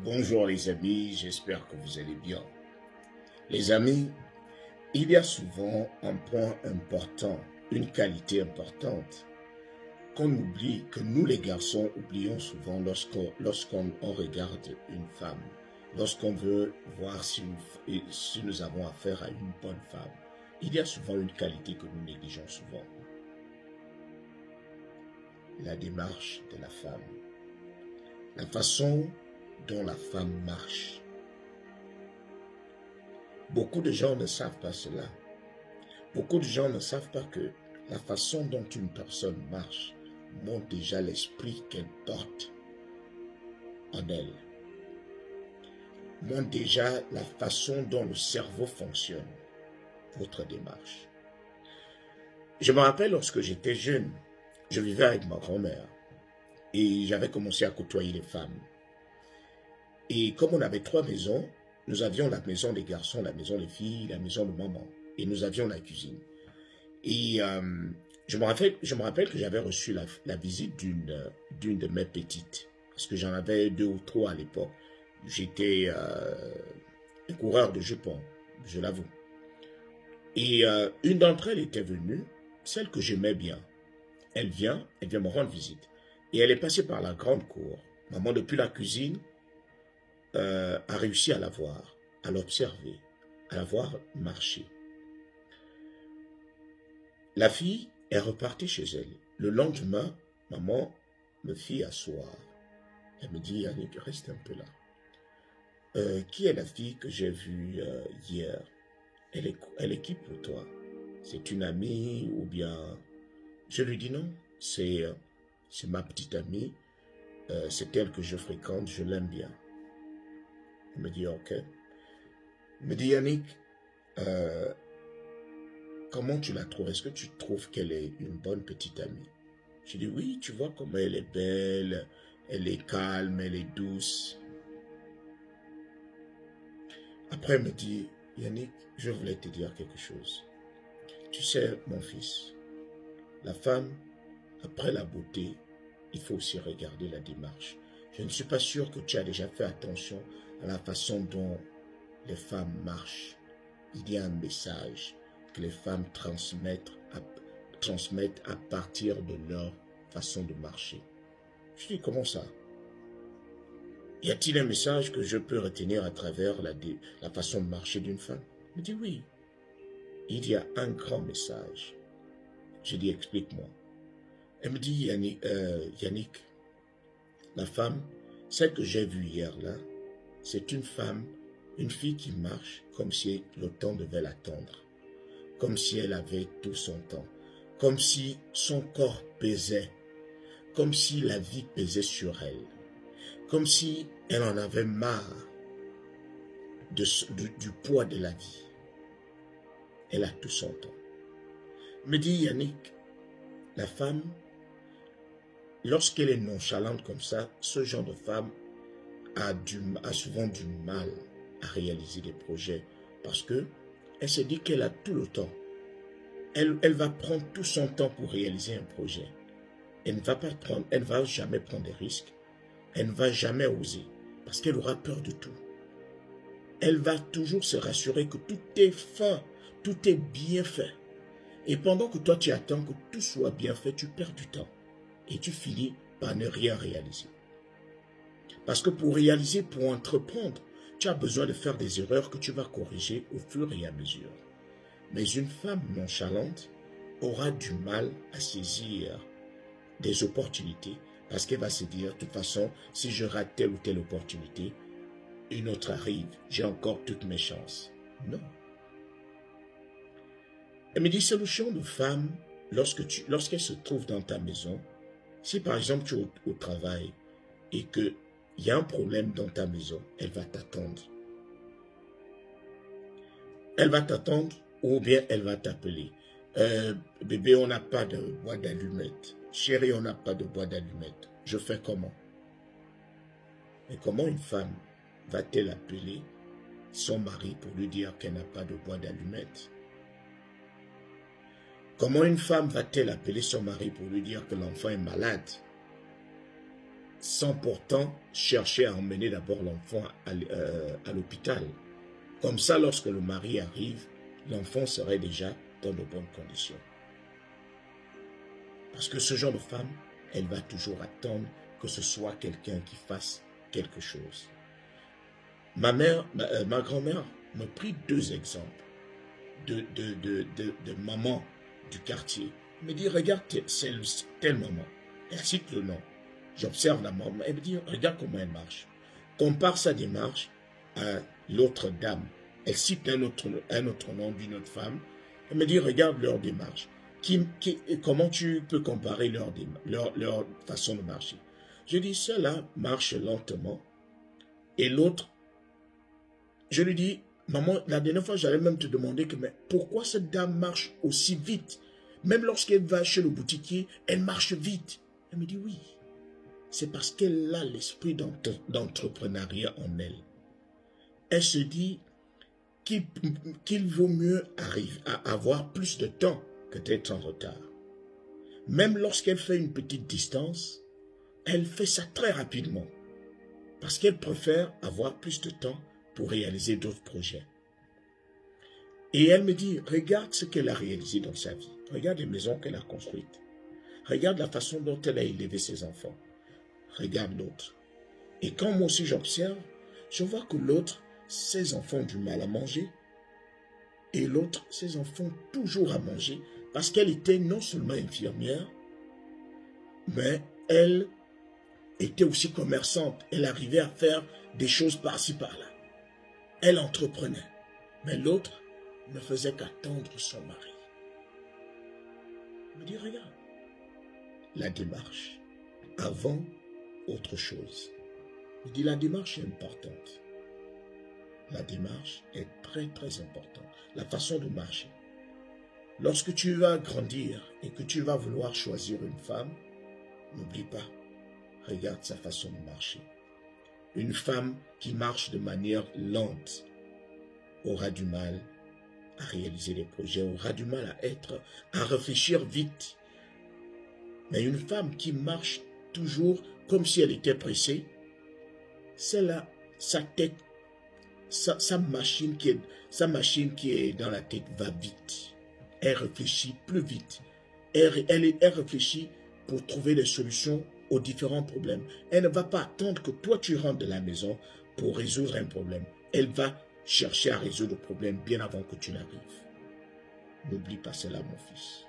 Bonjour les amis, j'espère que vous allez bien. Les amis, il y a souvent un point important, une qualité importante qu'on oublie, que nous les garçons oublions souvent lorsqu'on regarde une femme, lorsqu'on veut voir si nous avons affaire à une bonne femme. Il y a souvent une qualité que nous négligeons souvent, la démarche de la femme, la façon dont la femme marche. Beaucoup de gens ne savent pas cela. Beaucoup de gens ne savent pas que la façon dont une personne marche montre déjà l'esprit qu'elle porte en elle. Montre déjà la façon dont le cerveau fonctionne, votre démarche. Je me rappelle lorsque j'étais jeune, je vivais avec ma grand-mère et j'avais commencé à côtoyer les femmes. Et comme on avait 3 maisons, nous avions la maison des garçons, la maison des filles, la maison de maman. Et nous avions la cuisine. Et je me rappelle que j'avais reçu la visite d'une de mes petites. Parce que j'en avais 2 ou 3 à l'époque. J'étais un coureur de jupons, je l'avoue. Et une d'entre elles était venue, celle que j'aimais bien. Elle vient me rendre visite. Et elle est passée par la grande cour. Maman, depuis la cuisine, a réussi à la voir, à l'observer, à la voir marcher. La fille est repartie chez elle. Le lendemain, maman me fit asseoir. Elle me dit, Yannick, reste un peu là. Qui est la fille que j'ai vue hier? Elle est qui pour toi? C'est une amie ou bien... Je lui dis non, c'est ma petite amie. C'est elle que je fréquente, je l'aime bien. Elle me dit ok. Elle me dit Yannick, comment tu la trouves? Est-ce que tu trouves qu'elle est une bonne petite amie? Je dis oui, tu vois comment elle est belle, elle est calme, elle est douce. Après, elle me dit, Yannick, je voulais te dire quelque chose. Tu sais, mon fils, la femme, après la beauté, il faut aussi regarder la démarche. Je ne suis pas sûr que tu as déjà fait attention à la façon dont les femmes marchent. Il y a un message que les femmes transmettent à partir de leur façon de marcher. Je dis, comment ça? Y a-t-il un message que je peux retenir à travers la façon de marcher d'une femme? Il me dit oui. Il y a un grand message. Je dis, explique-moi. Elle me dit, Yannick, la femme, celle que j'ai vue hier là, c'est une fille qui marche comme si le temps devait l'attendre, comme si elle avait tout son temps, comme si son corps pesait, comme si la vie pesait sur elle, comme si elle en avait marre du poids de la vie. Elle a tout son temps. Me dit Yannick, la femme, lorsqu'elle est nonchalante comme ça, ce genre de femme a souvent du mal à réaliser des projets parce que elle se dit qu'elle a tout le temps. Elle va prendre tout son temps pour réaliser un projet. Elle ne va jamais prendre des risques. Elle ne va jamais oser parce qu'elle aura peur de tout. Elle va toujours se rassurer que tout est fin, tout est bien fait. Et pendant que toi tu attends que tout soit bien fait, tu perds du temps et tu finis par ne rien réaliser. Parce que pour réaliser, pour entreprendre, tu as besoin de faire des erreurs que tu vas corriger au fur et à mesure. Mais une femme nonchalante aura du mal à saisir des opportunités parce qu'elle va se dire, de toute façon, si je rate telle ou telle opportunité, une autre arrive, j'ai encore toutes mes chances. Non. Elle me dit, c'est le genre de femme, lorsqu'elle se trouve dans ta maison, si par exemple tu es au travail et qu'il y a un problème dans ta maison, elle va t'attendre. Elle va t'attendre ou bien elle va t'appeler. Bébé, on n'a pas de bois d'allumettes. Chérie, on n'a pas de bois d'allumettes. Je fais comment? Mais comment une femme va-t-elle appeler son mari pour lui dire qu'elle n'a pas de bois d'allumettes? Comment une femme va-t-elle appeler son mari pour lui dire que l'enfant est malade? sans pourtant chercher à emmener d'abord l'enfant à l'hôpital. Comme ça, lorsque le mari arrive, l'enfant serait déjà dans de bonnes conditions. Parce que ce genre de femme, elle va toujours attendre que ce soit quelqu'un qui fasse quelque chose. Ma grand-mère me prit 2 exemples de mamans du quartier. Elle me dit, regarde telle maman. Elle cite le nom. J'observe la maman. Elle me dit, regarde comment elle marche. Compare sa démarche à l'autre dame. Elle cite un autre nom d'une autre femme. Elle me dit, regarde leur démarche. Comment tu peux comparer leur façon de marcher? Je dis, celle-là marche lentement. Et l'autre, je lui dis, maman, la dernière fois, j'allais même te demander que, mais pourquoi cette dame marche aussi vite? Même lorsqu'elle va chez le boutiquier, elle marche vite. Elle me dit, oui, c'est parce qu'elle a l'esprit d'entrepreneuriat en elle. Elle se dit qu'il vaut mieux arriver à avoir plus de temps que d'être en retard. Même lorsqu'elle fait une petite distance, elle fait ça très rapidement. Parce qu'elle préfère avoir plus de temps pour réaliser d'autres projets. Et elle me dit, regarde ce qu'elle a réalisé dans sa vie. Regarde les maisons qu'elle a construites. Regarde la façon dont elle a élevé ses enfants. Regarde l'autre. Et quand moi aussi j'observe, je vois que l'autre, ses enfants ont du mal à manger. Et l'autre, ses enfants ont toujours à manger. Parce qu'elle était non seulement infirmière, mais elle était aussi commerçante. Elle arrivait à faire des choses par-ci par-là. Elle entreprenait. Mais l'autre ne faisait qu'attendre son mari. Il me dit, regarde, la démarche, avant autre chose. Il dit, la démarche est importante. La démarche est très très importante. La façon de marcher. Lorsque tu vas grandir et que tu vas vouloir choisir une femme, n'oublie pas, regarde sa façon de marcher. Une femme qui marche de manière lente aura du mal à réaliser des projets, aura du mal à réfléchir vite. Mais une femme qui marche toujours comme si elle était pressée, celle-là, sa tête, sa machine qui est dans la tête va vite. Elle réfléchit plus vite. Elle réfléchit pour trouver des solutions aux différents problèmes. Elle ne va pas attendre que toi tu rentres de la maison pour résoudre un problème. Elle va chercher à résoudre le problème bien avant que tu n'arrives. N'oublie pas cela, mon fils.